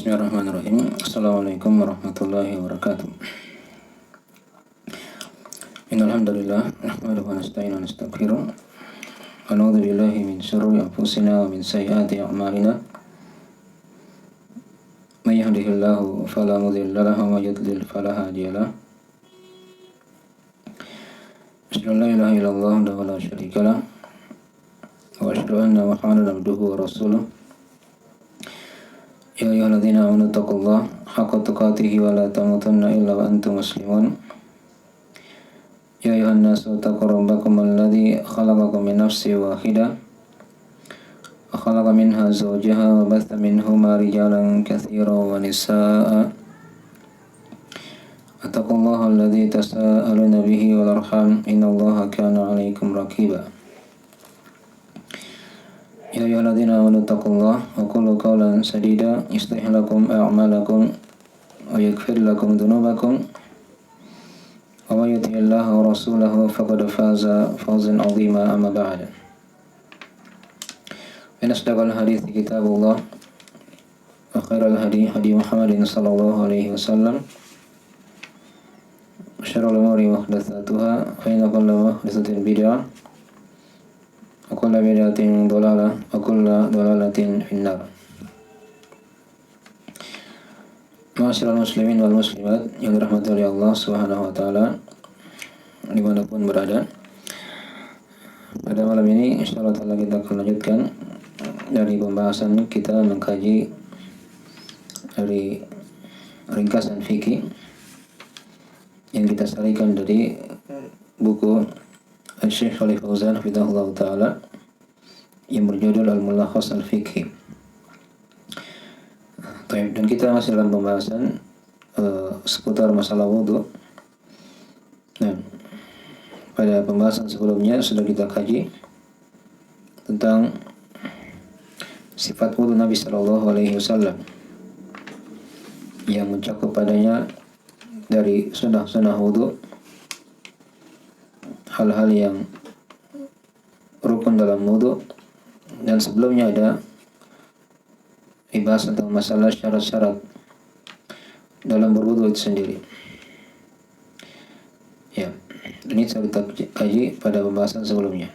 Bismillahirrahmanirrahim. Assalamualaikum warahmatullahi wabarakatuh. Innal hamdalillah nahmaduhu wa nasta'inu wa nastaghfiruh wa na'udzu billahi min shururi anfusina wa min sayyiati a'malina. May yahdihillahu fala mudilla lahu wa may yudlil fala hadiya lahu. Asyhadu an la ilaha illallah wahdahu la syarika lahu wa asyhadu anna Muhammadan abduhu wa rasuluh. Ya ayyuhalladzina amanu taqullaha haqqa tuqatih wa la tamutunna illa wa antum muslimun. Ya ayyuhan nasu taqu rabbakum alladzi khalaqakum min nafsin wahidah wa khalaqa minha zawjaha wa batha minhuma rijalan katsiran wa nisaa'a. Wattaqullaha alladzi tasaaluna bihi wal arham innallaha kana 'alaikum raqiba. Ya ayyuhalladzina amanu taqullaha wa qulu qawlan sadida yuslih lakum a'malakum wa yaghfir lakum dhunubakum wa may yuti'illaha wa rasulahu faqad faza fawzan 'azima amma ba'd. Inna asdaqal hadithi kitabullah wa khairal hadi Muhammadin sallallahu alaihi wasallam wa syarrul umuri muhdatsatuha fa inna kulla muhdatsatin bid'ah wa kullu bid'atin dhalalah wa kullu dhalalatin finnar. Ma'asyiral muslimin wal muslimat yang dirahmati oleh Allah Subhanahu wa taala dimanapun berada. Pada malam ini insyaallah taala kita akan lanjutkan dari pembahasan kita mengkaji dari ringkasan fikih yang kita sarikan dari buku Syekh Shalih Fauzan hafizahullah ta'ala yang berjudul Al-Mulakhas Al-Fiqhi. Dan kita masih dalam pembahasan seputar masalah wudu. Nah, pada pembahasan sebelumnya sudah kita kaji tentang sifat wudu Nabi Sallallahu Alaihi Wasallam yang mencakup padanya dari sunnah-sunnah wudu, hal-hal yang rukun dalam wudu, dan sebelumnya ada dibahas tentang masalah syarat-syarat dalam berwudu itu sendiri. Ya, ini sudah kita kaji pada pembahasan sebelumnya.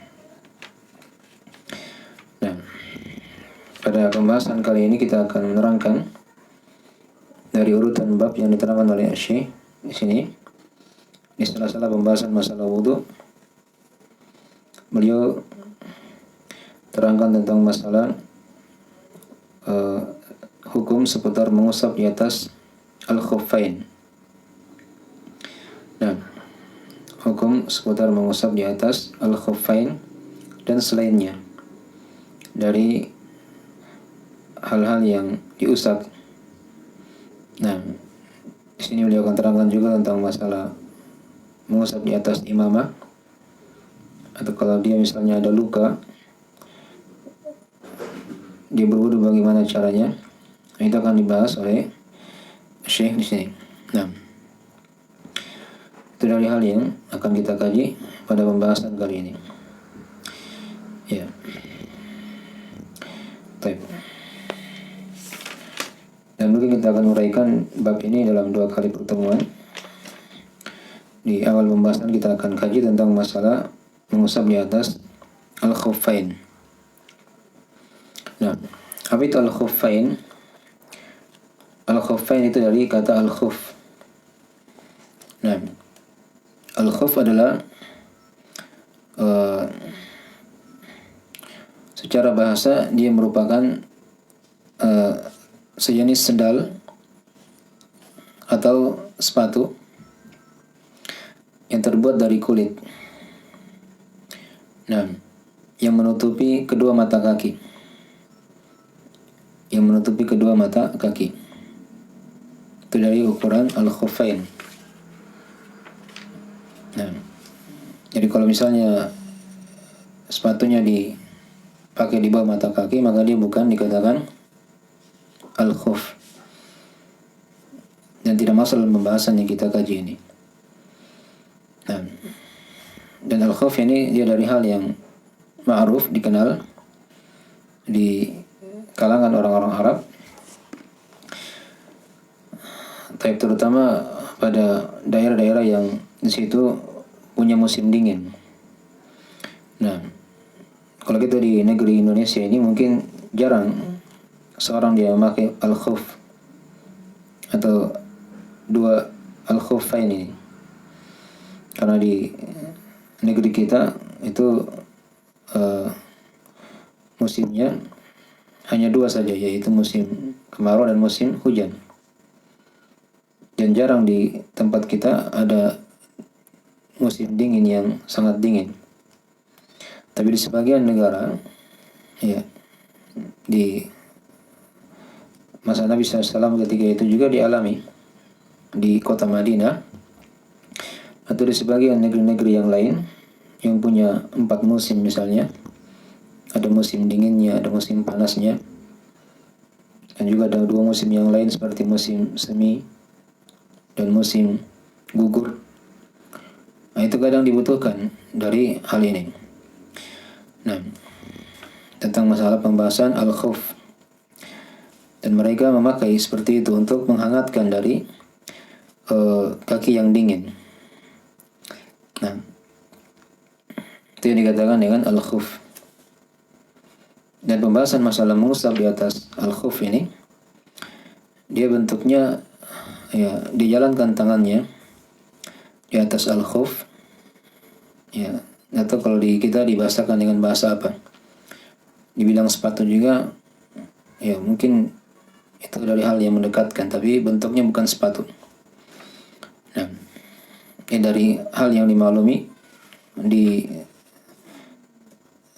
Nah, pada pembahasan kali ini kita akan menerangkan dari urutan bab yang diterangkan oleh Syekh di sini. Di salah-salah pembahasan masalah wudu, beliau terangkan tentang masalah hukum seputar mengusap di atas al-khuffain. Nah, hukum seputar mengusap di atas al-khuffain dan selainnya dari hal-hal yang diusap. Nah, di sini beliau akan terangkan juga tentang masalah mengusap di atas imamah, atau kalau dia misalnya ada luka, dia berwudu bagaimana caranya. Itu akan dibahas oleh Syekh di sini. Nah, itu dari hal yang akan kita kaji pada pembahasan kali ini. Ya. Baik. Dan mungkin kita akan uraikan bab ini dalam 2 kali pertemuan. Di awal pembahasan kita akan kaji tentang masalah mengusap di atas al-khuffain. Nah, apa itu al-khuffain? Al-khuffain itu dari kata al-khuff. Nah, al-khuff adalah secara bahasa dia merupakan sejenis sendal atau sepatu yang terbuat dari kulit. Nah, yang menutupi kedua mata kaki. Yang menutupi kedua mata kaki. Itu dari ukuran al-khuffain. Nah, jadi kalau misalnya sepatunya dipakai di bawah mata kaki, maka dia bukan dikatakan al-khuff. Dan tidak masuk dalam pembahasan yang kita kaji ini. Nah, dan al-khuff ini dia dari hal yang ma'ruf, dikenal di kalangan orang-orang Arab, tapi terutama pada daerah-daerah yang di situ punya musim dingin. Nah, kalau kita di negeri Indonesia ini mungkin jarang seorang dia memakai al-khuf atau dua al-khuffain ini. Karena di negeri kita itu musimnya hanya dua saja, yaitu musim kemarau dan musim hujan. Dan jarang di tempat kita ada musim dingin yang sangat dingin. Tapi di sebagian negara, ya, di masa Nabi SAW ketika itu juga dialami di kota Madinah atau di sebagian negeri-negeri yang lain yang punya 4 musim misalnya. Ada musim dinginnya, ada musim panasnya, dan juga ada 2 musim yang lain seperti musim semi dan musim gugur. Nah, itu kadang dibutuhkan dari hal ini. Nah, tentang masalah pembahasan al-khuf, dan mereka memakai seperti itu untuk menghangatkan dari kaki yang dingin. Nah, itu yang dikatakan dengan al-khuf. Dan pembahasan masalah mengusap di atas al-khuf ini, dia bentuknya ya dijalankan tangannya di atas al-khuf, ya, atau kalau di kita dibahasakan dengan bahasa apa, dibilang sepatu juga, ya mungkin itu dari hal yang mendekatkan, tapi bentuknya bukan sepatu. Nah, dari hal yang dimaklumi di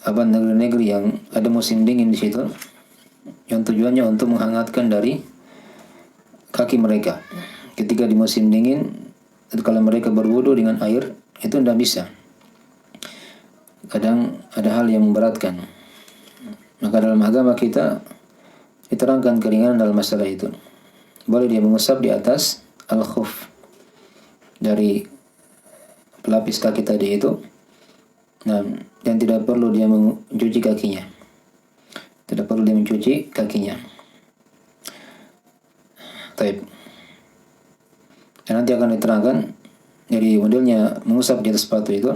negeri-negeri yang ada musim dingin di situ, yang tujuannya untuk menghangatkan dari kaki mereka. Ketika di musim dingin, kalau mereka berwudu dengan air, itu tidak bisa. Kadang ada hal yang memberatkan. Maka dalam agama kita diterangkan keringanan dalam masalah itu. Boleh dia mengusap di atas al-khuf dari pelapis kaki tadi itu. Nah, dan tidak perlu dia mencuci kakinya. Tidak perlu dia mencuci kakinya. Taib. Dan nanti akan diterangkan jadi modelnya mengusap di atas sepatu itu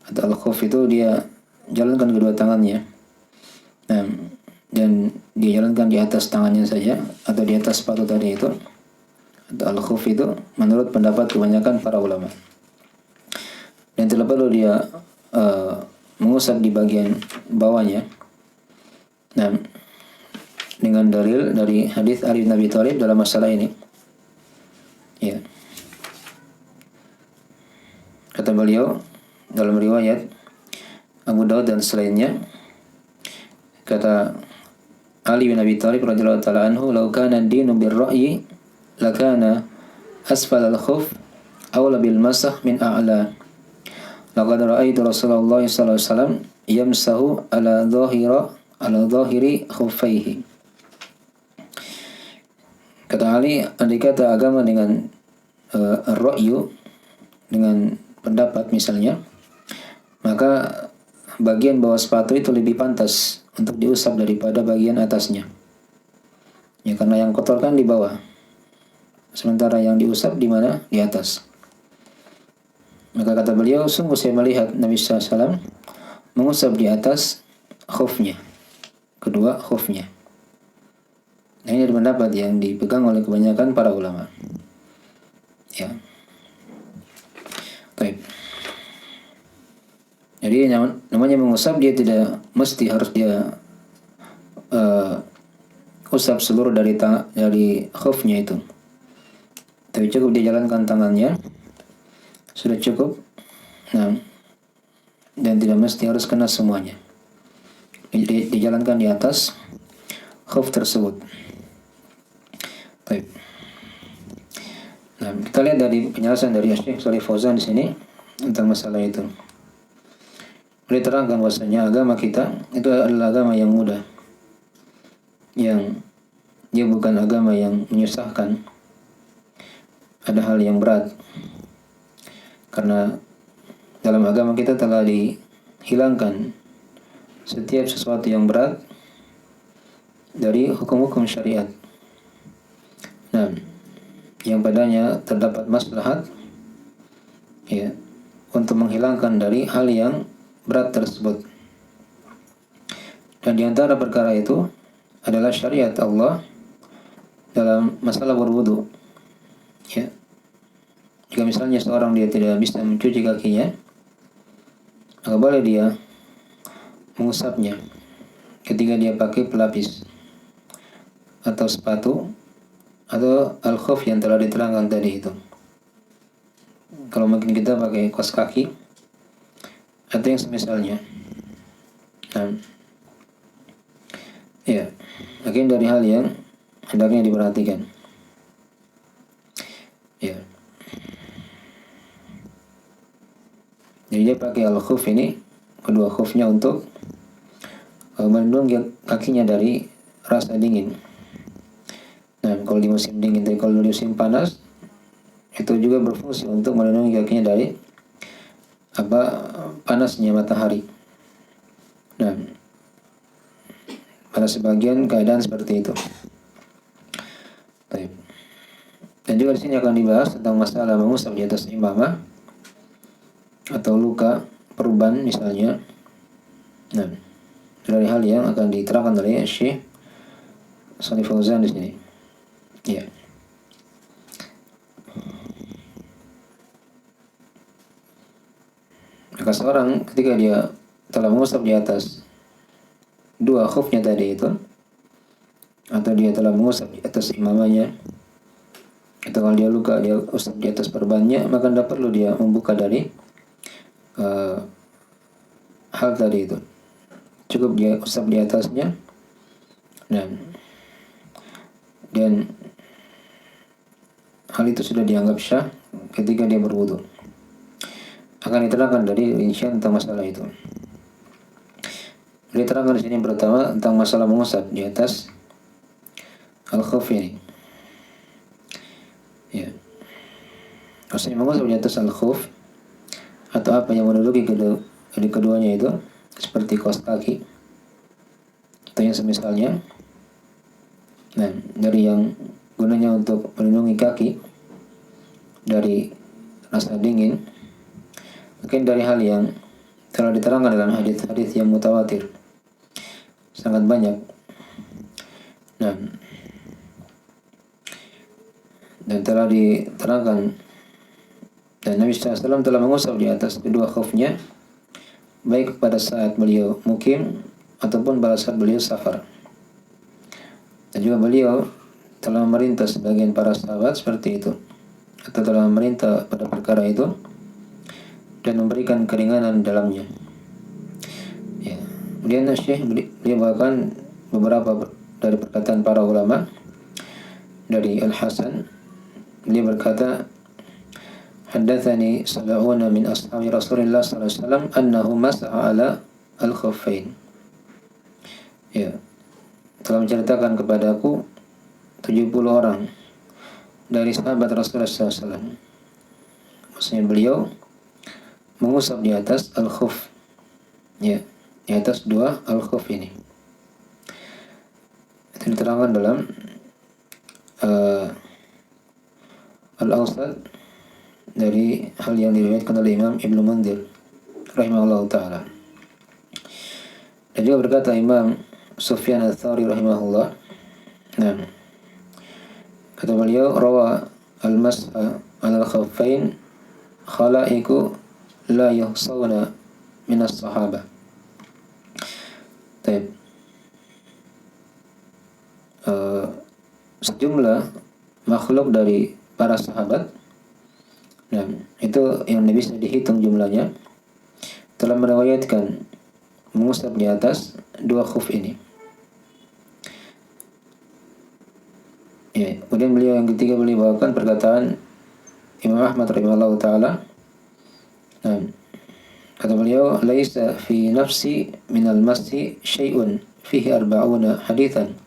atau al-khuf itu, dia jalankan kedua tangannya. Nah, dan dia jalankan di atas tangannya saja atau di atas sepatu tadi itu atau al-khuf itu menurut pendapat kebanyakan para ulama. Dan tidak perlu dia mengusap di bagian bawahnya. Nah, dengan dalil dari hadis Ali bin Abi Thalib dalam masalah ini. Ya. Kata beliau dalam riwayat Abu Daud dan selainnya, kata Ali bin Abi Thalib radhiyallahu taala anhu, "Law kana ad-dinu bir-ra'yi lakana asfal al-khuf awla bil masah min a'la. Laqad ra'aitu Rasulullah sallallahu alaihi wasallam yamsahu ala dhahiri khuffaihi." Kata Ali, andai kata agama dengan ar-ra'yu, dengan pendapat misalnya, maka bagian bawah sepatu itu lebih pantas untuk diusap daripada bagian atasnya. Ya, karena yang kotor kan di bawah, sementara yang diusap di mana? Di atas. Maka kata beliau, sungguh saya melihat Nabi SAW mengusap di atas khufnya, kedua khufnya. Nah, ini adalah pendapat yang dipegang oleh kebanyakan para ulama. Ya. Baik. Jadi namanya mengusap, dia tidak mesti harus dia usap seluruh dari khufnya itu. Tapi cukup dia jalankan tangannya, sudah cukup. Nah, dan tidak mesti harus kena semuanya. Dijalankan di atas khuf tersebut. Baik. Nah, kita lihat dari penjelasan dari Syekh Shalih Fauzan di sini tentang masalah itu. Boleh terangkan bahwasanya agama kita itu adalah agama yang mudah, yang dia bukan agama yang menyusahkan. Ada hal yang berat, karena dalam agama kita telah dihilangkan setiap sesuatu yang berat dari hukum-hukum syariat. Nah, padanya terdapat maslahat ya untuk menghilangkan dari hal yang berat tersebut. Dan di antara perkara itu adalah syariat Allah dalam masalah berwudu. Ya. Jika misalnya seorang dia tidak bisa mencuci kakinya, maka boleh dia mengusapnya ketika dia pakai pelapis atau sepatu atau al-khuf yang telah diterangkan tadi itu. Kalau mungkin kita pakai kaos kaki atau yang semisalnya. Nah, ya, mungkin dari hal yang hendaknya diperhatikan. Ya. Jadi dia pakai al-khuf ini, kedua khufnya untuk melindungi kakinya dari rasa dingin. Nah, kalau di musim dingin, tapi kalau di musim panas itu juga berfungsi untuk melindungi kakinya dari panasnya matahari. Nah, pada sebagian keadaan seperti itu. Baik. Dan juga di sini akan dibahas tentang masalah mengusap di atas imamah atau luka peruban misalnya. Nah, dari hal yang akan diterangkan oleh Syekh Shalih Fauzan di sini. Ya. Maka seorang ketika dia telah mengusap di atas dua khufnya tadi itu, atau dia telah mengusap di atas imamahnya, atau kalau dia luka dia usap di atas perbannya, maka tidak perlu dia membuka dari hal tadi itu. Cukup dia usap di atasnya dan hal itu sudah dianggap syah ketika dia berwudu. Akan diterangkan dari rincian tentang masalah itu. Diterangkan di sini pertama tentang masalah mengusap di atas al-khuf ini. Ya. Maksudnya mengusap di atas al-khuf atau apa yang menduduki keduanya itu seperti kaos kaki atau yang semisalnya. Nah, dari yang gunanya untuk melindungi kaki dari rasa dingin, mungkin dari hal yang telah diterangkan dalam hadis-hadis yang mutawatir sangat banyak. Nah, dan telah diterangkan dan Nabi SAW telah mengusap di atas kedua khufnya baik pada saat beliau mukim ataupun pada saat beliau safar. Dan juga beliau telah memerintah sebagian para sahabat seperti itu, atau telah memerintah pada perkara itu dan memberikan keringanan dalamnya. Ya. Kemudian Syekh beliau bawakan beberapa dari perkataan para ulama. Dari Al-Hasan beliau berkata, haddatsani sab'una min ashabi Rasulillah sallallahu alaihi wasallam annahu masaha ala al-khuffain. Ya. Telah menceritakan kepadaku 70 orang dari sahabat Rasulullah SAW. Maksudnya beliau mengusap di atas al-khuf, ya, di atas dua al-khuf ini. Itu diterangkan dalam Al-Awsat dari hal yang diriwayatkan oleh Imam Ibnu Munzir rahimahullah ta'ala. Dan juga berkata Imam Sufyan Ats-Tsauri rahimahullah, nah, kata beliau, rawa al-mas'a al-khuffain khalaiku la yuhsawna minas sahabah. Baik. Sejumlah makhluk dari para sahabat, nah, itu yang bisa dihitung jumlahnya, telah meriwayatkan mengusap di atas dua khuf ini. Ya, kemudian beliau yang ketiga beliau bawakan perkataan Imam Ahmad rahimahullah ta'ala. Nah, kata beliau, laisa fi nafsi minal masi syai'un fihi arba'una hadithan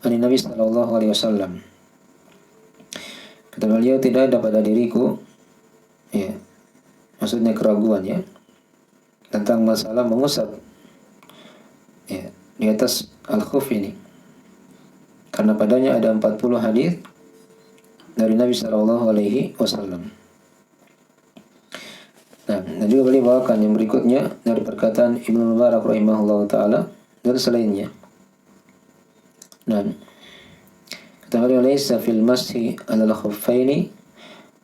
ani Nabi sallallahu alaihi wasallam. Kata beliau, tidak ada pada diriku, ya, maksudnya keraguan, ya, tentang masalah mengusap, ya, di atas al-khuf ini, karena padanya ada 40 hadis dari Nabi Shallallahu Alaihi Wasallam. Nah, dan juga beliau bawakan yang berikutnya dari perkataan Ibnu Mubarak rahimahullah taala dan selainnya. Nah, kata beliau, "Laisa fil mashi 'alal khuffaini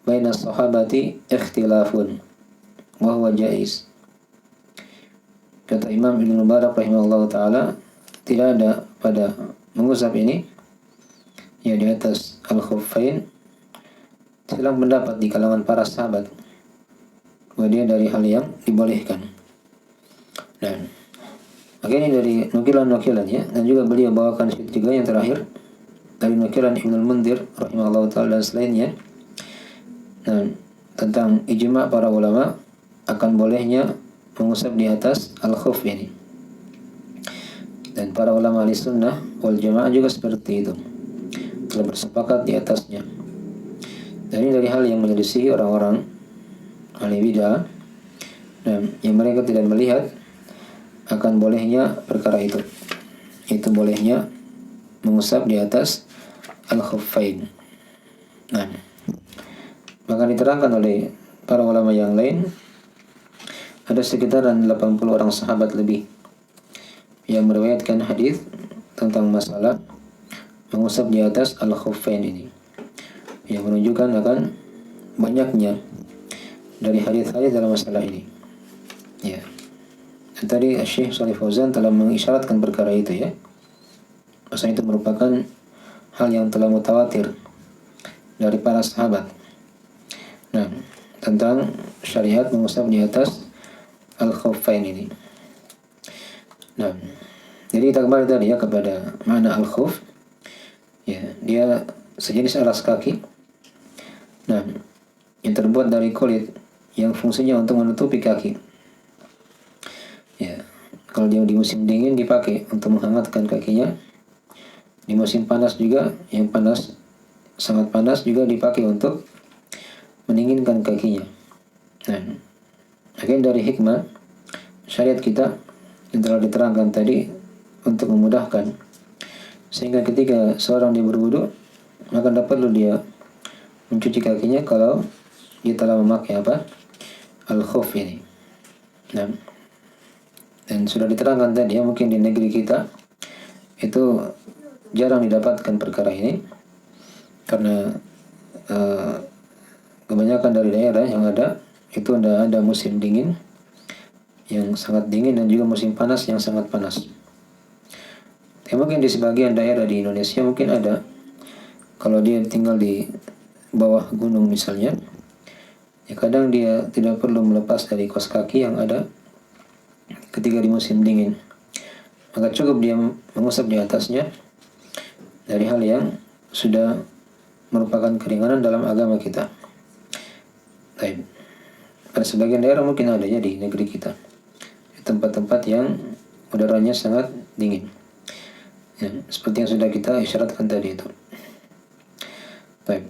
baina sahabati ikhtilafun wa huwa jaiz." Kata Imam Ibnu Mubarak rahimahullah taala, tidak ada pada mengusap ini ya di atas al-khuffain silang pendapat di kalangan para sahabat bahwa dia dari hal yang dibolehkan. Nah, ini dari nukilan-nukilan ya, dan juga beliau bawakan juga yang terakhir dari nukilan Ibnu Munzir rahimahullah taala dan selainnya. Nah, tentang ijma' para ulama akan bolehnya mengusap di atas al-khuf ini. Dan para ulama ahli sunnah wal jamaah juga seperti itu, telah bersepakat di atasnya. Dan ini dari hal yang menyelisihi orang-orang ahli bid'ah, dan yang mereka tidak melihat akan bolehnya perkara itu bolehnya mengusap di atas al-khuffain. Nah, maka diterangkan oleh para ulama yang lain, ada sekitaran 80 orang sahabat lebih yang meriwayatkan hadis tentang masalah mengusap di atas al-khuffain ini, yang menunjukkan akan banyaknya dari hadis-hadis dalam masalah ini. Ya. Dan tadi Syekh Shalih Fauzan telah mengisyaratkan perkara itu ya. Maksudnya itu merupakan hal yang telah mutawatir dari para sahabat. Nah, tentang syariat mengusap di atas al-khuffain ini. Nah, jadi kita kembali tadi ya kepada makna al-khuf. Ya, dia sejenis alas kaki. Nah, yang terbuat dari kulit yang fungsinya untuk menutupi kaki. Ya, kalau dia di musim dingin dipakai untuk menghangatkan kakinya. Di musim panas juga, yang panas sangat panas juga dipakai untuk mendinginkan kakinya. Nah, akhirnya dari hikmah syariat kita yang telah diterangkan tadi untuk memudahkan, sehingga ketika seorang dia berwudu maka dapat dia mencuci kakinya kalau dia telah memakai al-khuf ini. Nah, dan sudah diterangkan tadi ya, mungkin di negeri kita itu jarang didapatkan perkara ini karena kebanyakan dari daerah yang ada itu ada musim dingin yang sangat dingin dan juga musim panas yang sangat panas. Ya, mungkin di sebagian daerah di Indonesia mungkin ada, kalau dia tinggal di bawah gunung misalnya, ya kadang dia tidak perlu melepas dari kaos kaki yang ada ketika di musim dingin, maka cukup dia mengusap di atasnya dari hal yang sudah merupakan keringanan dalam agama kita. Baik. Pada sebagian daerah mungkin ada ya di negeri kita, di tempat-tempat yang udaranya sangat dingin ya, seperti yang sudah kita isyaratkan tadi itu. Baik.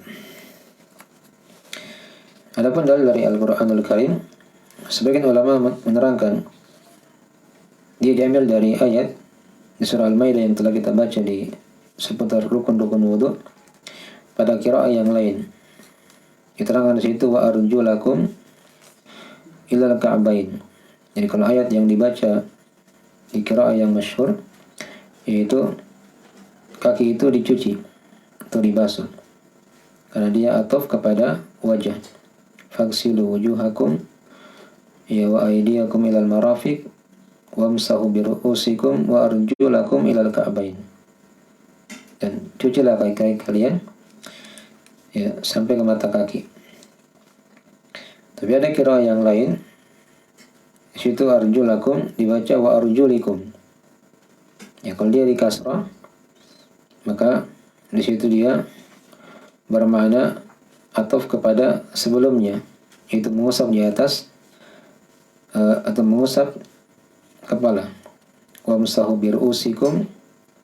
Adapun dalil dari Al-Qur'anul Karim, sebagian ulama menerangkan dia diambil dari ayat di surah Al-Maidah yang telah kita baca di seputar rukun-rukun wudu pada qiraah yang lain. Diterangkan di situ wa arjulakum ilal ka'bain. Jadi kalau ayat yang dibaca di qiraah yang masyhur yaitu kaki itu dicuci atau dibasuh, karena dia ataf kepada wajah. Faghsilu wujuhakum ya wa aydiyakum ilal marafiq wamsahu bi ru'usikum wa arjulakum ilal ka'bain. Dan cucilah kaki kalian ya sampai ke mata kaki. Tapi ada qiraah yang lain, di situ arjulakum dibaca wa arjulikum. Ya kalau dia di kasrah maka di situ dia bermakna ataf kepada sebelumnya, yaitu mengusap di atas atau mengusap kepala. Wamsahu bi ru'usikum,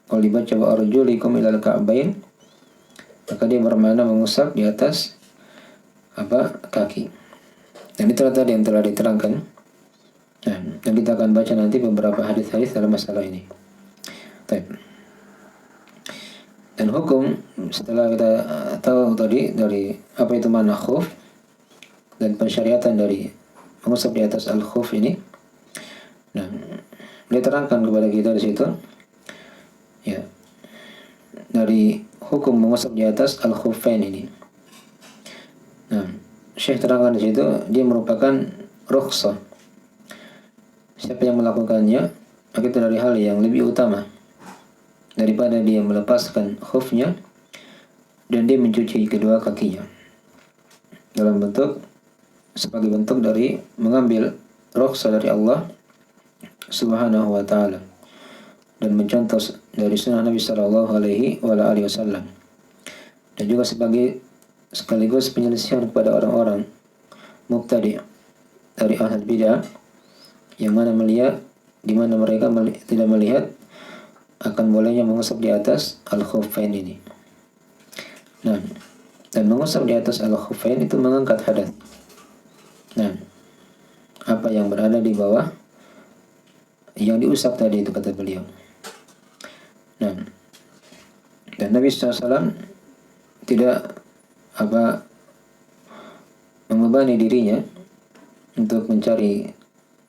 kalau dibaca wa arjulikum ilal ka'bain maka dia bermakna mengusap di atas kaki. Dan itu tadi yang telah diterangkan. Nah, dan kita akan baca nanti beberapa hadis-hadis dalam masalah ini. Baik. Dan hukum setelah kita tahu tadi dari apa itu makna khuf dan pensyariatan dari mengusap di atas al-khuf ini, nah dia terangkan kepada kita di situ ya dari hukum mengusap di atas al-khuffain ini. Nah, Syekh terangkan di situ dia merupakan rukhsah. Siapa yang melakukannya maka itu dari hal yang lebih utama daripada dia melepaskan khufnya dan dia mencuci kedua kakinya dalam bentuk sebagai bentuk dari mengambil rukhsah dari Allah Subhanahu wa taala dan mencontoh dari sunnah Nabi sallallahu alaihi wasallam, dan juga sekaligus penyelesaian kepada orang-orang mubtadi' dari ahli bidah yang mana di mana mereka tidak melihat akan bolehnya mengusap di atas al-khuffain ini. Nah, dan mengusap di atas al-khuffain itu mengangkat hadas. Nah, apa yang berada di bawah yang diusap tadi itu kata beliau. Nah, dan Nabi SAW tidak membebani dirinya untuk mencari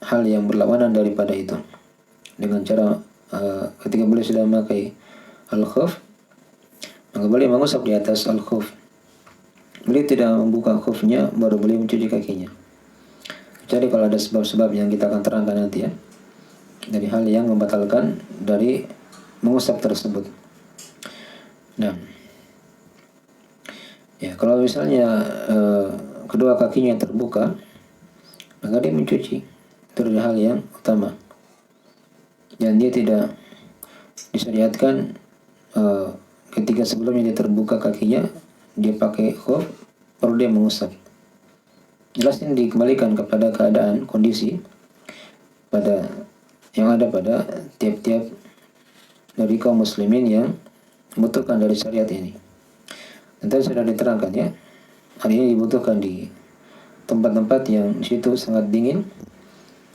hal yang berlawanan daripada itu dengan cara ketika beliau sudah memakai al-khuf maka beliau mengusap di atas al-khuf. Beliau tidak membuka khufnya baru beliau mencuci kakinya, kecuali kalau ada sebab-sebab yang kita akan terangkan nanti ya, dari hal yang membatalkan dari mengusap tersebut. Nah, ya kalau misalnya kedua kakinya terbuka maka dia mencuci, itu adalah hal yang utama, dan dia tidak disyariatkan ketika sebelumnya dia terbuka kakinya dia pakai khuf baru dia mengusap. Jelas ini dikembalikan kepada keadaan kondisi pada yang ada pada tiap-tiap dari kaum muslimin yang membutuhkan dari syariat ini. Dan tadi sudah diterangkan ya, hal ini dibutuhkan di tempat-tempat yang di situ sangat dingin.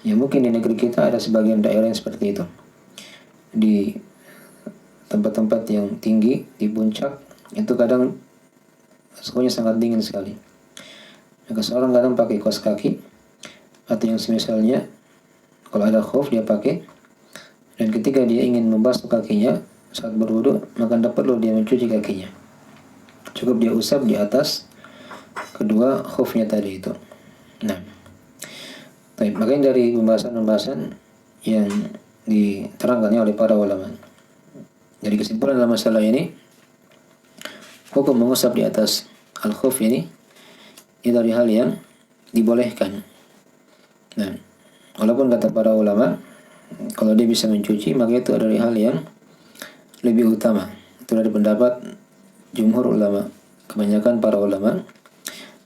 Ya mungkin di negeri kita ada sebagian daerah yang seperti itu. Di tempat-tempat yang tinggi, di puncak, itu kadang suhunya sangat dingin sekali. Maka seorang kadang pakai kaos kaki atau yang semisalnya, kalau ada khuf dia pakai, dan ketika dia ingin membasuh kakinya saat berwudu maka tidak perlu dia mencuci kakinya, cukup dia usap di atas kedua khufnya tadi itu. Nah, makanya dari pembahasan-pembahasan yang diterangkannya oleh para ulama, jadi kesimpulan dalam masalah ini, hukum mengusap di atas al-khuf ini dari hal yang dibolehkan. Nah, walaupun kata para ulama kalau dia bisa mencuci maka itu adalah hal yang lebih utama. Itu dari pendapat jumhur ulama, kebanyakan para ulama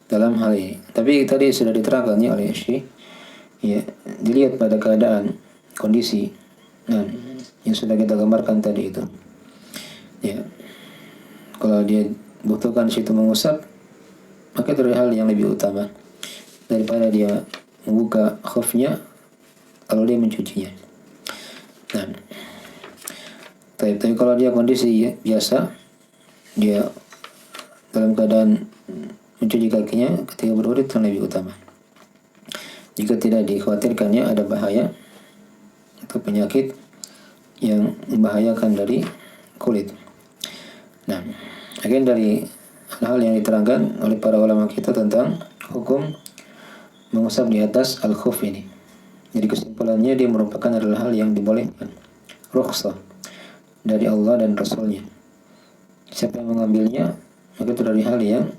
dalam hal ini. Tapi tadi sudah diterangkannya oleh Syekh, ya, dilihat pada keadaan kondisi yang sudah kita gambarkan tadi itu. Ya, kalau dia butuhkan situ mengusap maka itu adalah hal yang lebih utama daripada dia membuka khufnya kalau dia mencucinya. Nah, tapi kalau dia kondisi biasa, dia dalam keadaan mencuci kakinya ketika berwudu itu lebih utama. Jika tidak dikhawatirkannya ada bahaya atau penyakit yang membahayakan dari kulit. Nah, akhirnya dari hal-hal yang diterangkan oleh para ulama kita tentang hukum mengusap di atas al-khuf ini. Jadi kesimpulannya dia merupakan adalah hal yang dibolehkan, rukhsah dari Allah dan Rasulnya. Siapa yang mengambilnya maka itu dari hal yang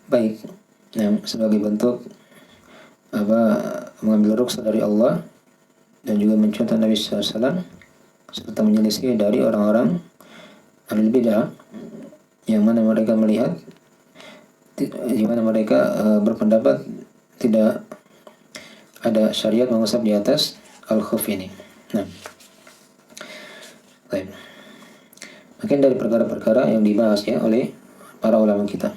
baik, yang sebagai bentuk mengambil rukhsah dari Allah dan juga mencontoh Nabi SAW serta menyelisih dari orang-orang ahli bidah yang mana mereka melihat, di mana mereka berpendapat tidak ada syariat mengusap di atas al-khuf ini. Nah, baik. Mungkin dari perkara-perkara yang dibahas ya oleh para ulama kita.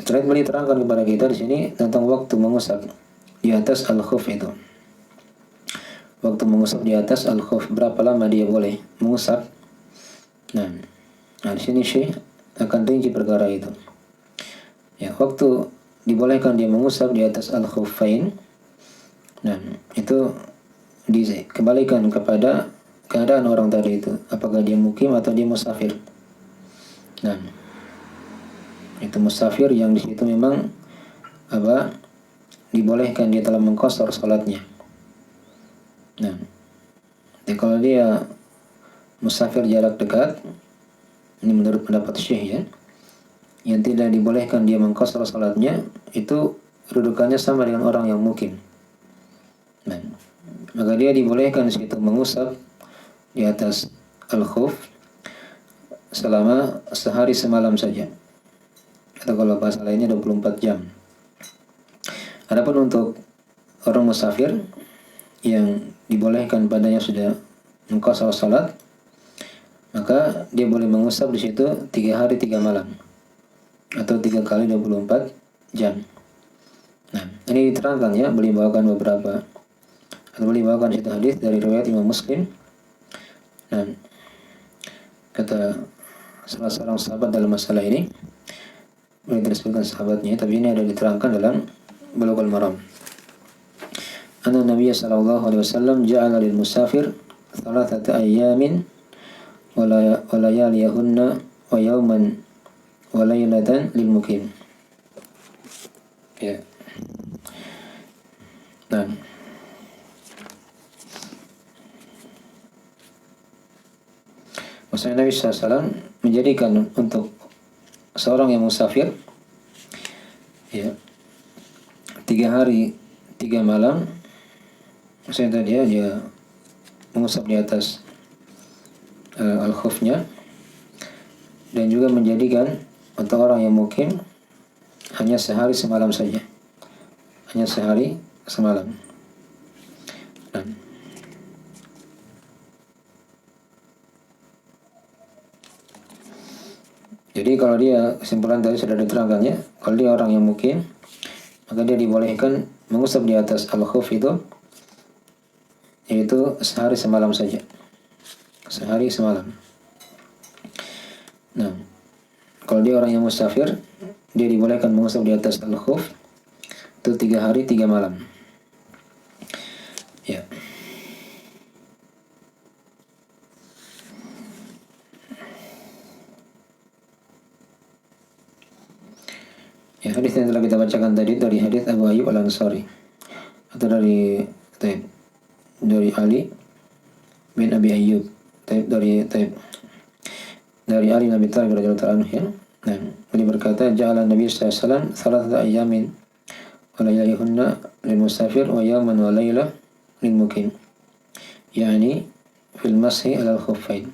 Terakhir beliau terangkan kepada kita di sini tentang waktu mengusap di atas al-khuf itu. Waktu mengusap di atas al-khuf, berapa lama dia boleh mengusap? Nah, di sini Syekh akan rinci perkara itu. Ya, waktu dibolehkan dia mengusap di atas al-khuffain, nah itu dikembalikan kepada keadaan orang tadi itu, apakah dia mukim atau dia musafir. Nah, itu musafir yang di situ memang dibolehkan dia telah mengqashar salatnya. Nah, jadi kalau dia musafir jarak dekat, ini menurut pendapat Syekh ya, yang tidak dibolehkan dia mengqashar salatnya itu kedudukannya sama dengan orang yang mukim. Nah, maka dia dibolehkan di situ mengusap di atas al-khuf selama sehari semalam saja, atau kalau bahasa lainnya 24 jam. Adapun untuk orang musafir yang dibolehkan padanya sudah mengqashar salat, maka dia boleh mengusap di situ 3 hari 3 malam atau 3 kali 24 jam. Nah, ini diterangkan ya, boleh bawakan beberapa atau boleh bawakan satu hadis dari riwayat Imam Muslim. Nah, kata salah seorang sahabat dalam masalah ini, boleh disebutkan sahabatnya, tapi ini ada diterangkan dalam Bulughul Maram. Anna Nabiy sallallahu alaihi wasallam ja'ala lil musafir 3 ayyamin wa layaliyahunna wa yawman wa laylatan lil mukim. Ya. Nah, maksudnya Nabi SAW menjadikan untuk seorang yang musafir ya 3 hari 3 malam, maksudnya dia mengusap di atas al-khufnya, dan juga menjadikan untuk orang yang mukim hanya sehari semalam saja, hanya sehari semalam. Nah, jadi kalau dia, kesimpulan tadi sudah diterangkan ya, kalau dia orang yang mukim, maka dia dibolehkan mengusap di atas al-khuf itu, yaitu sehari semalam saja, sehari semalam. Nah, kalau dia orang yang musafir, dia dibolehkan mengusap di atas al-khuf itu 3 hari 3 malam. Ya. Ya, hadis yang telah kita bacakan tadi dari hadis Abu Ayyub Al-Ansari, atau dari Ali bin Abi Ayyub, dari Ali bin Abi Thalib radhiyallahu anhu ya. Nah, beliau berkata, ja'ala Nabi sallallahu alaihi wasallam 3 ayyamin wa layalihunna lil musafir wa yawman wa layla lil mukim, yakni fil mashi ala al-khuffain.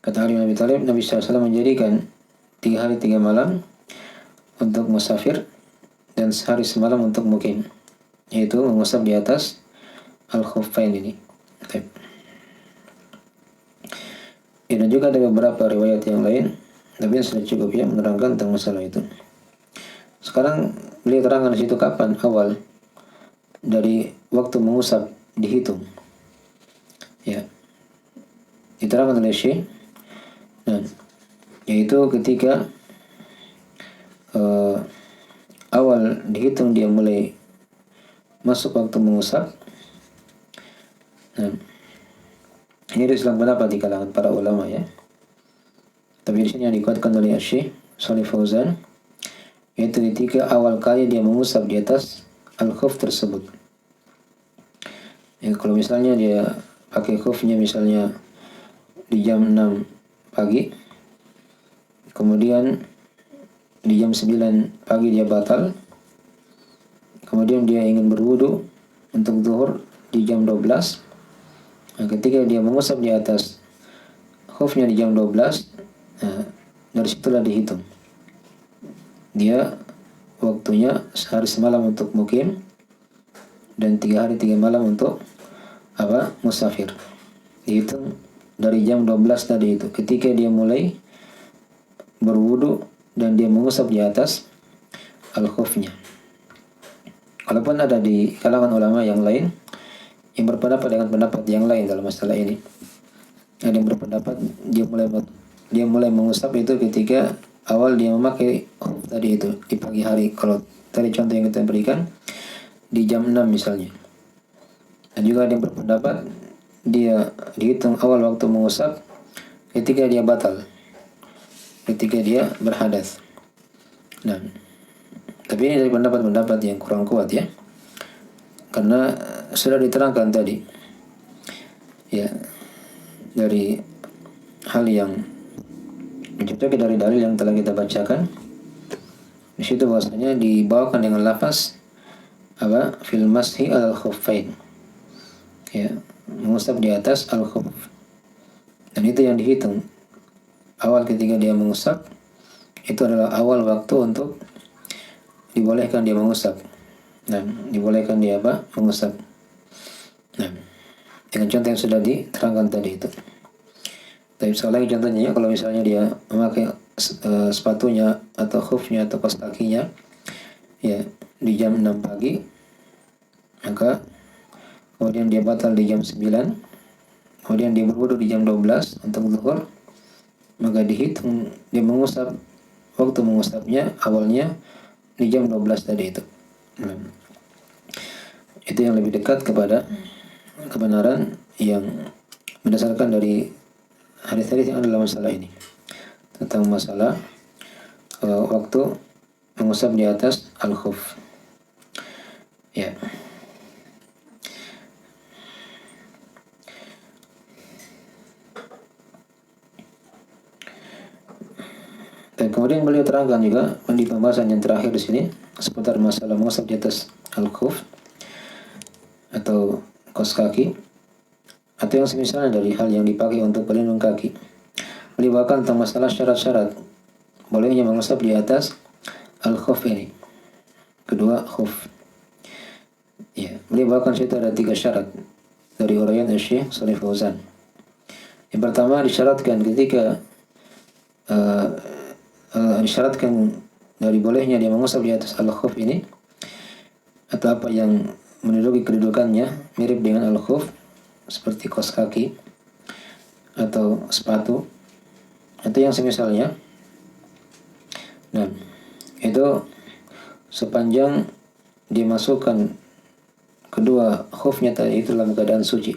Kata Ali bin Abi Thalib, Nabi sallallahu alaihi wasallam menjadikan 3 hari 3 malam untuk musafir dan sehari semalam untuk mukim, yaitu mengusap di atas al-khuffain ini. Ya, dan juga ada beberapa riwayat yang lain, tapi sudah cukup ya menerangkan tentang masalah itu. Sekarang beliau terangkan di situ kapan awal dari waktu mengusap dihitung. Ya, diterangkan oleh Syekh, nah, yaitu ketika awal dihitung dia mulai masuk waktu mengusap. Nah, ini ada selang pendapat di kalangan para ulama ya. Tapi di sini yang dikuatkan oleh Syekh Shalih Fauzan, yaitu ketika awal kali dia mengusap di atas al-khuf tersebut. Ya, kalau misalnya dia pakai khufnya misalnya di jam 6 pagi, kemudian di jam 9 pagi dia batal, kemudian dia ingin berwudu untuk zuhur di jam 12, nah, ketika dia mengusap di atas khufnya di jam 12, nah, dari situlah dihitung dia waktunya sehari semalam untuk mukim dan 3 hari 3 malam untuk musafir. Dihitung dari jam 12 tadi itu, ketika dia mulai berwudu dan dia mengusap di atas al-khufnya. Walaupun ada di kalangan ulama yang lain yang berpendapat dengan pendapat yang lain dalam masalah ini. Ada yang berpendapat dia mulai mengusap itu ketika awal dia memakai khuf tadi itu di pagi hari. Kalau tadi contoh yang kita berikan di jam 6 misalnya. Dan juga ada yang berpendapat dia dihitung awal waktu mengusap ketika dia batal, ketika dia berhadas. Nah, tapi ini dari pendapat-pendapat yang kurang kuat ya, karena sudah diterangkan tadi ya dari hal yang dicocoki dari dalil yang telah kita bacakan. Di situ bahwasanya dibawakan dengan lafaz apa? Fil mashi al khuffain. Ya, mengusap di atas al khuff. Dan itu yang dihitung awal ketika dia mengusap, itu adalah awal waktu untuk dibolehkan dia mengusap. Nah, dibolehkan dia apa? Mengusap. Nah, dengan contoh yang sudah diterangkan tadi itu. Tapi sekali lagi contohnya ya, kalau misalnya dia memakai sepatunya atau khufnya atau kaos kakinya ya di jam 6 pagi, maka kemudian dia batal di jam 9, kemudian dia berwudu di jam 12 untuk zuhur, maka dihitung dia mengusap, waktu mengusapnya awalnya di jam 12 tadi itu. Nah, itu yang lebih dekat kepada kebenaran yang berdasarkan dari hadis-hadis yang ada dalam masalah ini, tentang masalah waktu mengusap di atas al-khuf. Ya. Dan kemudian beliau terangkan juga di pembahasan yang terakhir di sini seputar masalah mengusap di atas al-khuf atau kaos kaki atau yang semisalnya dari hal yang dipakai untuk pelindung kaki. Beliau bahkan tentang masalah syarat-syarat bolehnya mengusap di atas al-khuf ini, kedua khuf. Ya, beliau bahkan situ ada 3 syarat dari uraian Syekh Shalih Fauzan. Yang pertama disyaratkan ketika disyaratkan dari bolehnya dia mengusap di atas al-khuf ini atau apa yang menduduki kedudukannya mirip dengan al-khuf seperti kaos kaki atau sepatu atau yang semisalnya. Nah, itu sepanjang dimasukkan kedua khufnya tadi itu dalam keadaan suci.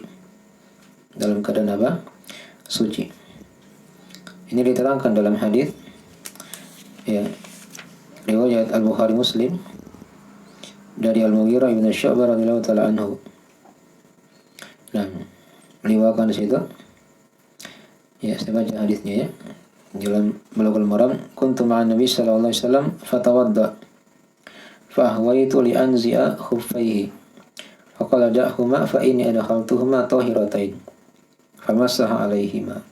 Dalam keadaan apa? Suci. Ini diterangkan dalam hadis ya, riwayat Al-Bukhari Muslim dari Al-Mughirah bin Syu'bah radhiyallahu taala anhu. Nah, meriwayatkan di situ. Ya, saya baca hadisnya ya. Dalam Bulughul Maram, kuntu ma'an Nabi sallallahu alaihi wasallam fatawadda fa ahwaitu li anzi'a khuffaihi. Faqala da'huma fa inni adkhaltuhuma tahiratain. Famassaha alaihima.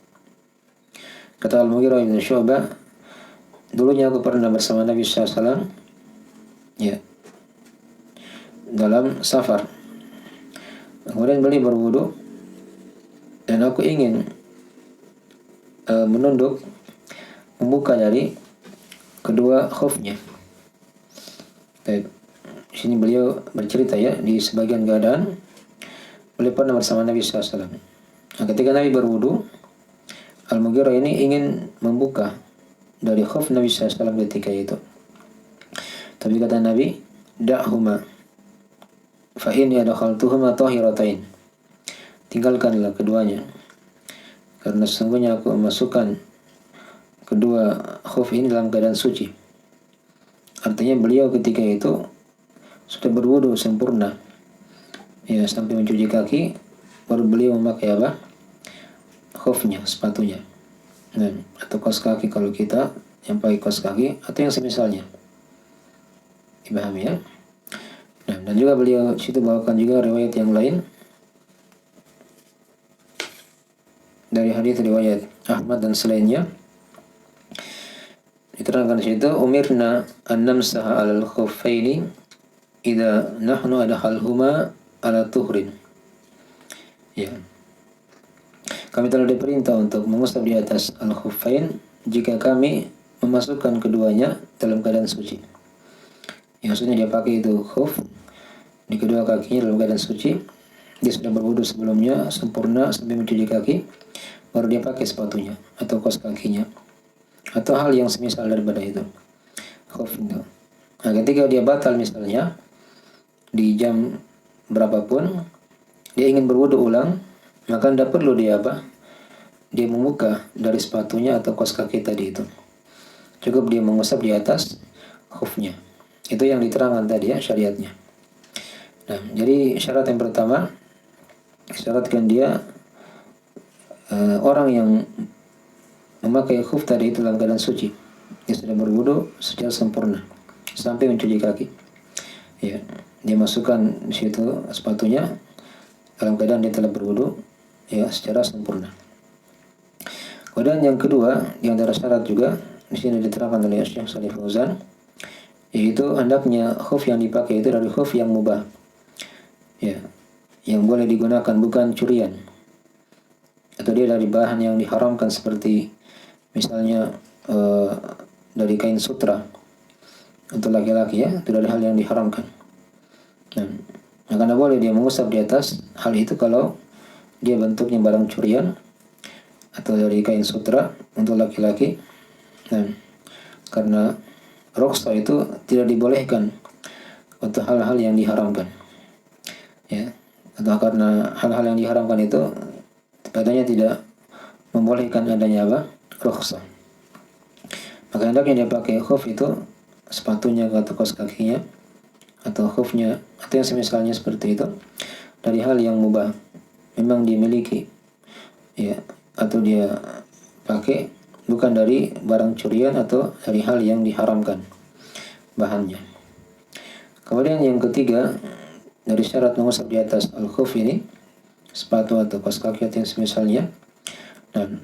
Kata Al-Mughirah bin Syu'bah, dulunya aku pernah bersama Nabi SAW ya dalam safar. Kemudian beliau berwudu dan aku ingin menunduk membuka dari kedua khufnya. Di sini beliau bercerita ya, di sebagian keadaan beliau pernah bersama Nabi SAW. Nah, ketika Nabi berwudu, Al-Mughirah ini ingin membuka dari khuf Nabi SAW ketika itu. Tapi kata Nabi, da'huma fa inni adkhaltuhuma tahiratain. Tinggalkanlah keduanya, karena sesungguhnya aku memasukkan kedua khuf ini dalam keadaan suci. Artinya beliau ketika itu sudah berwudu sempurna ya sampai mencuci kaki, baru beliau memakai apa? Khufnya, sepatunya. Nah, atau kaos kaki kalau kita yang pakai kaos kaki atau yang semisalnya. Dipahami ya? Nah, dan juga beliau situ bawakan juga riwayat yang lain dari hadis riwayat Ahmad dan selainnya. Diterangkan di situ, umirna an namsaha 'alal khuffaini idza nahnu adkhalhuma 'ala tuhrin. Ya. Kami telah diperintah untuk mengusap di atas al-khuffain jika kami memasukkan keduanya dalam keadaan suci. Yang maksudnya dia pakai itu khuf di kedua kakinya dalam keadaan suci. Dia sudah berwudu sebelumnya sempurna sampai mencuci kaki. baru dia pakai sepatunya atau kaos kakinya atau hal yang semisal daripada itu khuf itu. Nah, ketika dia batal misalnya di jam berapapun dia ingin berwudu ulang, maka tidak perlu dia dia membuka dari sepatunya atau kaos kaki tadi itu. Cukup dia mengusap di atas khufnya. Itu yang diterangkan tadi ya syariatnya. Nah, jadi syarat yang pertama, syaratkan dia orang yang memakai khuf tadi itu dalam keadaan suci. Dia sudah berwudu secara sempurna sampai mencuci kaki. Ya, dia masukkan di situ sepatunya dalam keadaan dia telah berwudu ya secara sempurna. Kemudian yang kedua, di antara syarat juga di sini diterangkan oleh Syekh Shalih Fauzan, yaitu hendaknya khuf yang dipakai itu dari khuf yang mubah. Ya, yang boleh digunakan bukan curian. Atau dia dari bahan yang diharamkan seperti misalnya dari kain sutra untuk laki-laki ya, itu dari hal yang diharamkan. Dan karena boleh dia mengusap di atas hal itu kalau dia bentuknya barang curian atau dari kain sutra untuk laki-laki. Dan karena roksa itu tidak dibolehkan untuk hal-hal yang diharamkan. Ya, atau karena hal-hal yang diharamkan itu padanya tidak membolehkan adanya roksa. Maka hendaknya dia pakai khuf itu sepatunya atau kaos kakinya atau khufnya atau yang semisalnya seperti itu dari hal yang mubah memang dimiliki ya, atau dia pakai bukan dari barang curian atau dari hal yang diharamkan bahannya. Kemudian yang ketiga, dari syarat mengusap di atas al-khuf ini sepatu atau kaos kaki atau yang semisalnya, dan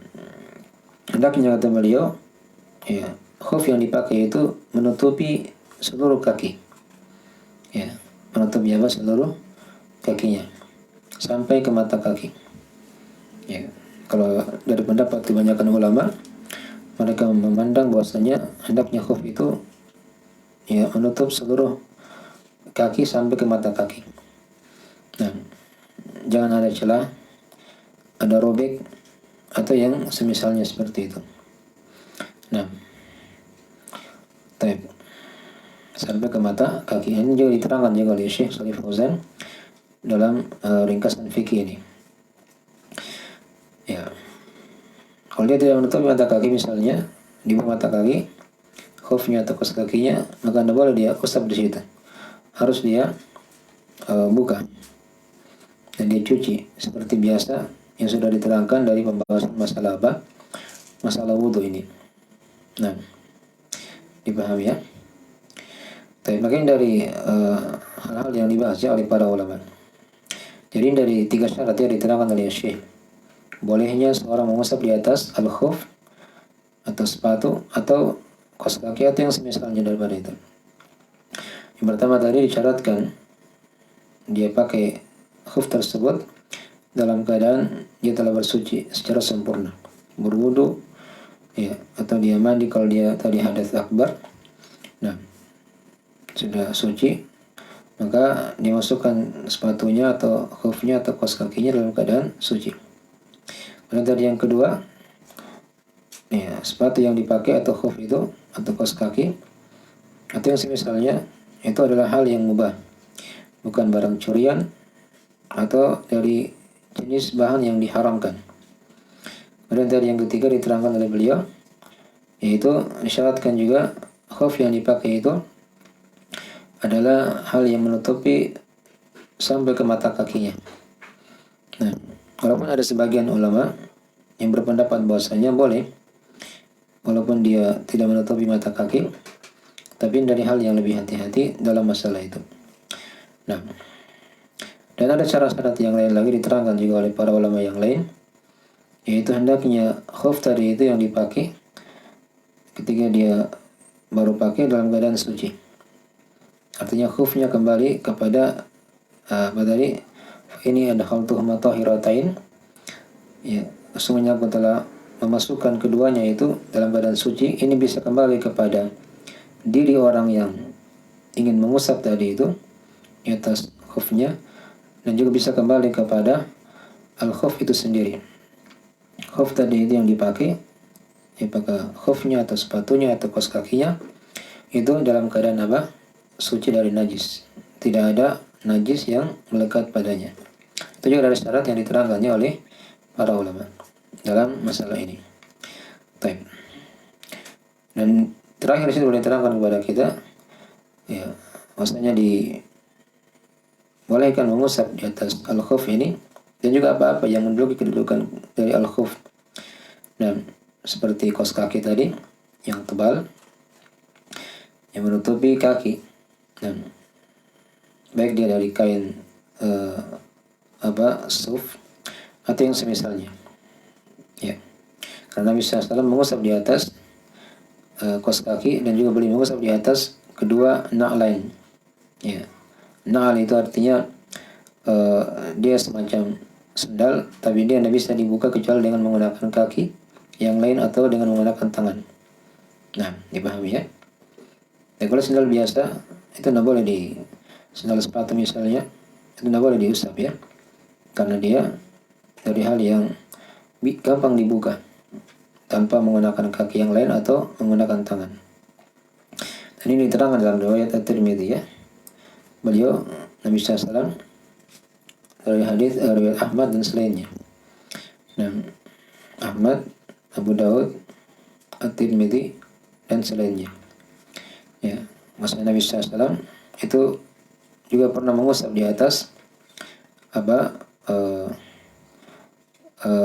hendaknya kata beliau ya, khuf yang dipakai itu menutupi seluruh kaki ya, menutupi seluruh kakinya sampai ke mata kaki ya. Kalau dari pendapat kebanyakan ulama, mereka memandang bahwasanya hendaknya khuf itu ya menutup seluruh kaki sampai ke mata kaki. Nah, jangan ada celah, ada robek atau yang semisalnya seperti itu. Nah, sampai ke mata kaki. Ini juga diterangkan juga oleh Syekh Shalih Fauzan dalam ringkasan fikih ini. Ya, kalau dia tidak menutup mata kaki misalnya di bawah mata kaki, khufnya atau kaos kakinya, maka tidak boleh dia usap di situ. Harus dia buka dan dia cuci seperti biasa yang sudah diterangkan dari pembahasan masalah masalah wudu ini. Nah, dipahami ya. Tapi makanya dari hal-hal yang dibahas ya oleh para ulama. Jadi dari 3 syarat yang diterangkan oleh Syekh, bolehnya seorang mengusap di atas al-khuf atau sepatu atau kaos kaki atau yang semisalnya daripada itu. Yang pertama tadi disyaratkan dia pakai khuf tersebut dalam keadaan dia telah bersuci secara sempurna, berwudu ya, atau dia mandi kalau dia tadi hadas akbar. Nah, sudah suci, maka dimasukkan sepatunya atau khufnya atau kaos kakinya dalam keadaan suci. Kemudian tadi yang kedua, ya, sepatu yang dipakai atau khuf itu atau kaos kaki atau yang semisalnya itu adalah hal yang mubah, bukan barang curian atau dari jenis bahan yang diharamkan. Kemudian tadi yang ketiga diterangkan oleh beliau, yaitu disyaratkan juga khuf yang dipakai itu adalah hal yang menutupi sampai ke mata kakinya. Nah, walaupun ada sebagian ulama yang berpendapat bahwasanya boleh walaupun dia tidak menutupi mata kaki, tapi dari hal yang lebih hati-hati dalam masalah itu. Nah, dan ada syarat-syarat yang lain lagi diterangkan juga oleh para ulama yang lain, yaitu hendaknya khuf tadi itu yang dipakai ketika dia baru pakai dalam keadaan suci. Artinya khufnya kembali kepada tadi ini ada khaltuhuma tahiratain ya, sesungguhnya aku telah memasukkan keduanya itu dalam keadaan suci. Ini bisa kembali kepada diri orang yang ingin mengusap tadi itu di atas khufnya, dan juga bisa kembali kepada al-khuf itu sendiri. khuf tadi itu yang dipakai, apakah khufnya atau sepatunya atau kaos kakinya, itu dalam keadaan apa? Suci dari najis. Tidak ada najis yang melekat padanya. Itu juga dari syarat yang diterangkannya oleh para ulama dalam masalah ini. Baik. Dan terakhir di sini boleh diterangkan kepada kita, ya, maksudnya dibolehkan mengusap di atas al-khuf ini dan juga apa-apa yang menduduki kedudukan dari al-khuf. Dan seperti kaos kaki tadi yang tebal yang menutupi kaki, dan baik dia dari kain suf atau yang semisalnya, ya. Karena Nabi SAW mengusap di atas kaos kaki dan juga boleh mengusap di atas kedua na'lain, ya. Na'al itu artinya dia semacam sendal, tapi dia tidak bisa dibuka kecuali dengan menggunakan kaki yang lain atau dengan menggunakan tangan. Nah, dipahami ya. Dan kalau sendal biasa itu tidak boleh sendal sepatu misalnya, itu tidak boleh diusap ya, karena dia dari hal yang gampang dibuka tanpa menggunakan kaki yang lain atau menggunakan tangan. Dan ini diterangkan dalam riwayat At-Tirmidzi ya. Beliau Nabi SAW dari hadis riwayat Ahmad dan selainnya. Dan Ahmad, Abu Daud, At-Tirmidzi dan selainnya. Ya, maksudnya Nabi SAW itu juga pernah mengusap di atas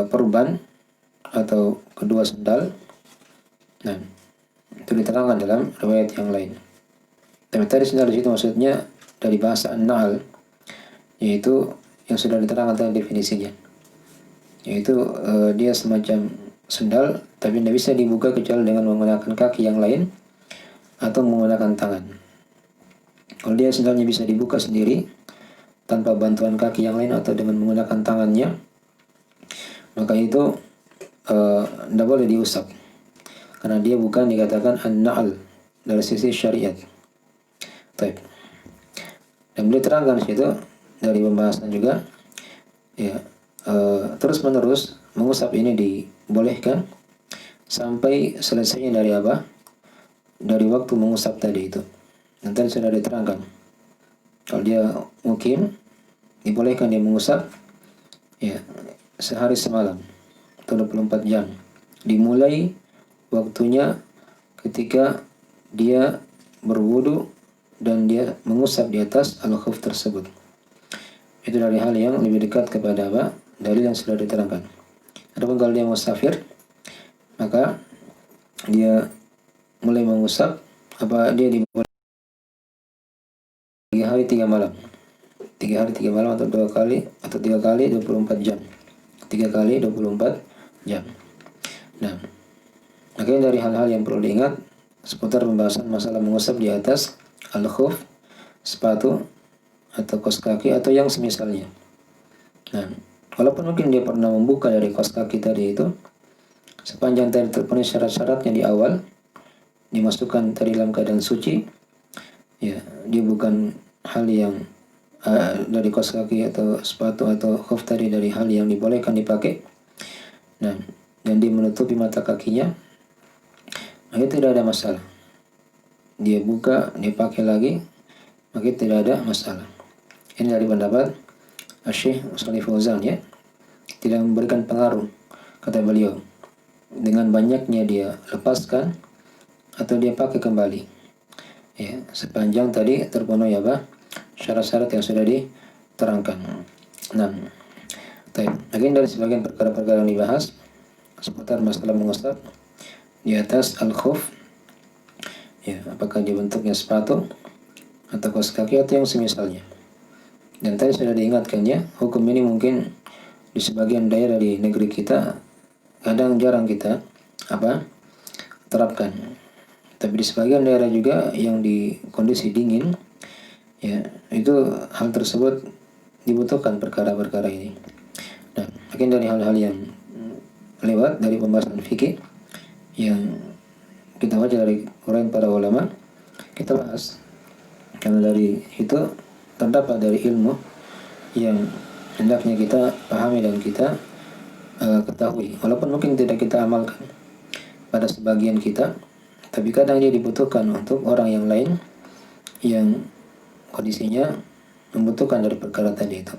perban atau kedua sendal. Nah, itu diterangkan dalam riwayat yang lain. Tapi tadi sendal di situ maksudnya dari bahasa an-na'al, yaitu yang sudah diterangkan tentang definisinya, yaitu dia semacam sendal tapi tidak bisa dibuka kecuali dengan menggunakan kaki yang lain atau menggunakan tangan. Kalau dia sendalnya bisa dibuka sendiri tanpa bantuan kaki yang lain atau dengan menggunakan tangannya, maka itu tidak boleh diusap, karena dia bukan dikatakan an-na'al dari sisi syariat. Baik. Dan beliau terangkan di situ dari pembahasan juga, ya, terus menerus mengusap ini dibolehkan sampai selesainya dari apa? Dari waktu mengusap tadi itu. Dan tadi sudah diterangkan, kalau dia mukim dibolehkan dia mengusap, ya, sehari semalam atau 24 jam. Dimulai waktunya ketika dia berwudu dan dia mengusap di atas al-khuf tersebut. Itu dari hal yang lebih dekat kepada apa? Dalil yang sudah diterangkan. Adapun kalau dia musafir, maka dia mulai mengusap dia diboleh 3 hari 3 malam. 3 hari 3 malam atau 2 kali atau 3 kali 24 jam. 3 kali 24 jam. Nah, makanya dari hal-hal yang perlu diingat seputar pembahasan masalah mengusap di atas al-khuf, sepatu atau kaos kaki atau yang semisalnya. Nah, walaupun mungkin dia pernah membuka dari kaos kaki tadi itu, sepanjang tadi terpenuhi syarat-syaratnya di awal, dimasukkan tadi dalam keadaan suci, ya, dia bukan hal yang dari kaos kaki atau sepatu atau khuf tadi dari hal yang dibolehkan dipakai. Nah, dan dia menutupi mata kakinya, maka tidak ada masalah. Dia buka, dia pakai lagi, maka tidak ada masalah. Ini dari pendapat Syekh Shalih Fauzan ya. Tidak memberikan pengaruh, kata beliau, dengan banyaknya dia lepaskan atau dia pakai kembali, ya, sepanjang tadi terpenuhi apa? Syarat-syarat yang sudah diterangkan. Nah, lagi dari sebagian perkara-perkara yang dibahas seputar masalah mengusap di atas al-khuf, ya, apakah dia bentuknya sepatu atau kaos kaki atau yang semisalnya. Dan tadi sudah diingatkan ya, hukum ini mungkin di sebagian daerah di negeri kita kadang jarang kita terapkan. Tapi di sebagian daerah juga yang di kondisi dingin, ya, itu hal tersebut dibutuhkan perkara-perkara ini. Nah, mungkin dari hal-hal yang lewat dari pembahasan fikih yang kita baca dari uraian para ulama, kita bahas, karena dari itu terdapat dari ilmu yang hendaknya kita pahami dan kita ketahui, walaupun mungkin tidak kita amalkan pada sebagian kita, tapi kadang dia dibutuhkan untuk orang yang lain yang kondisinya membutuhkan dari perkara tadi itu.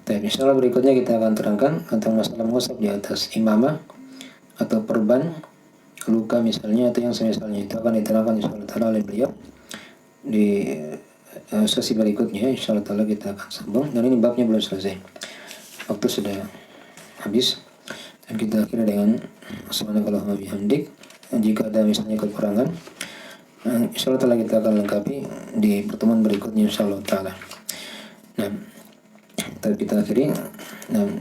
Tapi insyaallah berikutnya kita akan terangkan tentang masalah mengusap di atas imamah atau perban luka misalnya, atau yang semisalnya. Itu akan diterangkan insyaallah taala oleh beliau di sesi berikutnya. Insyaallah taala kita akan sambung, dan ini babnya belum selesai, waktu sudah habis, dan kita akhiri dengan subhanakallahumma bihamdik. Jika ada misalnya kekurangan, insyaallah taala kita akan lengkapi di pertemuan berikutnya insyaallah taala. Nah, tapi kita akhiri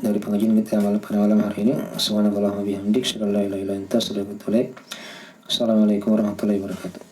dari pengajian kita pada malam hari ini. Subhanakallahumma bihamdik, asyhadu an la ilaha illa anta, astaghfiruka wa atubu ilaik. Assalamualaikum warahmatullahi wabarakatuh.